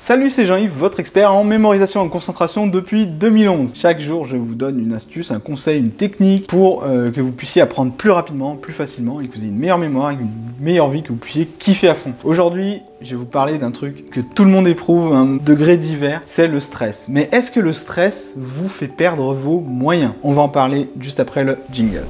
Salut, c'est Jean-Yves, votre expert en mémorisation et en concentration depuis 2011. Chaque jour, je vous donne une astuce, un conseil, une technique pour que vous puissiez apprendre plus rapidement, plus facilement et que vous ayez une meilleure mémoire, une meilleure vie, que vous puissiez kiffer à fond. Aujourd'hui, je vais vous parler d'un truc que tout le monde éprouve à un degré divers, c'est le stress. Mais est-ce que le stress vous fait perdre vos moyens? On va en parler juste après le jingle.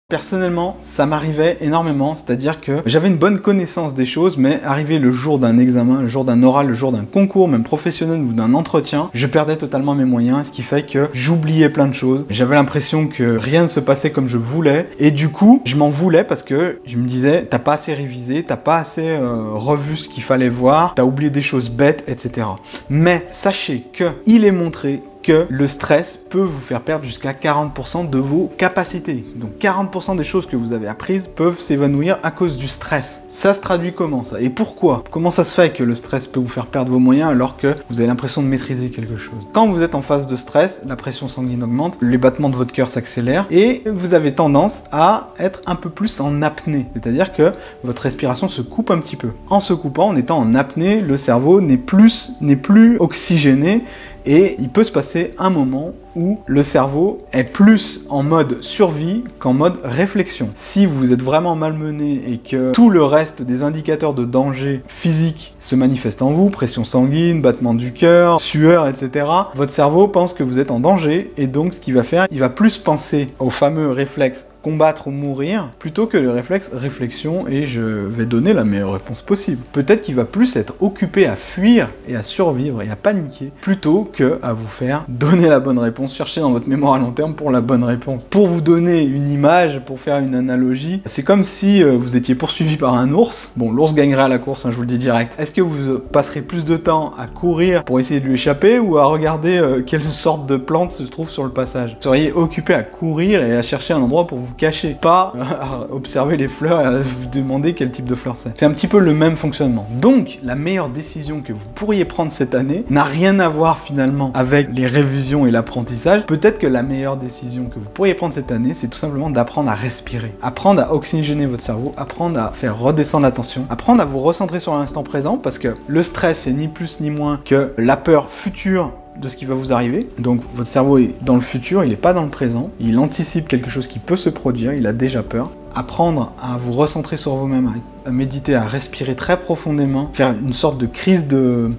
Personnellement, ça m'arrivait énormément, c'est-à-dire que j'avais une bonne connaissance des choses, mais arrivé le jour d'un examen, le jour d'un oral, le jour d'un concours, même professionnel ou d'un entretien, je perdais totalement mes moyens, ce qui fait que j'oubliais plein de choses. J'avais l'impression que rien ne se passait comme je voulais, et du coup, je m'en voulais parce que je me disais, t'as pas assez révisé, t'as pas assez revu ce qu'il fallait voir, t'as oublié des choses bêtes, etc. Mais sachez que il est montré que le stress peut vous faire perdre jusqu'à 40% de vos capacités. Donc 40% des choses que vous avez apprises peuvent s'évanouir à cause du stress. Ça se traduit comment ça? Et pourquoi? Comment ça se fait que le stress peut vous faire perdre vos moyens alors que vous avez l'impression de maîtriser quelque chose? Quand vous êtes en phase de stress, la pression sanguine augmente, les battements de votre cœur s'accélèrent et vous avez tendance à être un peu plus en apnée. C'est-à-dire que votre respiration se coupe un petit peu. En se coupant, en étant en apnée, le cerveau n'est plus oxygéné. Et il peut se passer un moment où le cerveau est plus en mode survie qu'en mode réflexion. Si vous êtes vraiment malmené et que tout le reste des indicateurs de danger physique se manifestent en vous, pression sanguine, battement du cœur, sueur, etc., votre cerveau pense que vous êtes en danger et donc ce qu'il va faire, il va plus penser au fameux réflexe combattre ou mourir plutôt que le réflexe réflexion et je vais donner la meilleure réponse possible. Peut-être qu'il va plus être occupé à fuir et à survivre et à paniquer plutôt que à vous faire donner la bonne réponse, chercher dans votre mémoire à long terme pour la bonne réponse. Pour vous donner une image, pour faire une analogie, c'est comme si vous étiez poursuivi par un ours. Bon, l'ours gagnerait à la course, hein, je vous le dis direct. Est-ce que vous passerez plus de temps à courir pour essayer de lui échapper ou à regarder quelle sorte de plante se trouve sur le passage? Vous seriez occupé à courir et à chercher un endroit pour vous cacher, pas à observer les fleurs et à vous demander quel type de fleur c'est. C'est un petit peu le même fonctionnement. Donc, la meilleure décision que vous pourriez prendre cette année n'a rien à voir finalement avec les révisions et l'apprentissage. Peut-être que la meilleure décision que vous pourriez prendre cette année, c'est tout simplement d'apprendre à respirer, apprendre à oxygéner votre cerveau, apprendre à faire redescendre la tension, apprendre à vous recentrer sur l'instant présent parce que le stress, c'est ni plus ni moins que la peur future de ce qui va vous arriver. Donc votre cerveau est dans le futur, il n'est pas dans le présent, il anticipe quelque chose qui peut se produire, il a déjà peur. Apprendre à vous recentrer sur vous-même, à méditer, à respirer très profondément, faire une sorte de crise de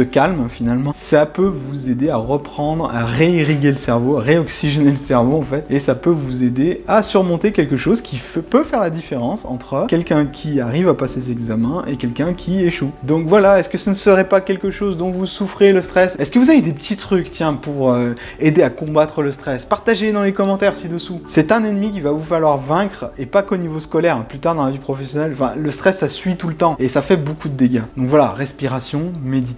calme finalement, ça peut vous aider à reprendre, à réirriguer le cerveau, à réoxygéner le cerveau en fait, et ça peut vous aider à surmonter quelque chose qui peut faire la différence entre quelqu'un qui arrive à passer ses examens et quelqu'un qui échoue. Donc voilà, est-ce que ce ne serait pas quelque chose dont vous souffrez, le stress? Est-ce que vous avez des petits trucs, tiens, pour aider à combattre le stress? Partagez dans les commentaires ci-dessous. C'est un ennemi qu'il va vous falloir vaincre, et pas qu'au niveau scolaire, hein, plus tard dans la vie professionnelle. Enfin, le stress, ça suit tout le temps, et ça fait beaucoup de dégâts. Donc voilà, respiration, méditation,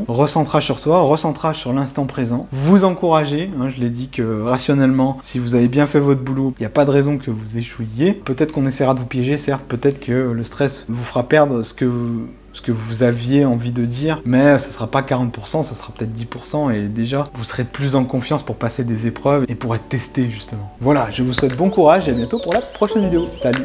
recentrage sur toi, recentrage sur l'instant présent. Vous encouragez, hein, je l'ai dit que rationnellement, si vous avez bien fait votre boulot, il n'y a pas de raison que vous échouiez. Peut-être qu'on essaiera de vous piéger, certes, peut-être que le stress vous fera perdre ce que vous aviez envie de dire, mais ce sera pas 40%, ça sera peut-être 10%, et déjà, vous serez plus en confiance pour passer des épreuves et pour être testé, justement. Voilà, je vous souhaite bon courage et à bientôt pour la prochaine vidéo. Salut!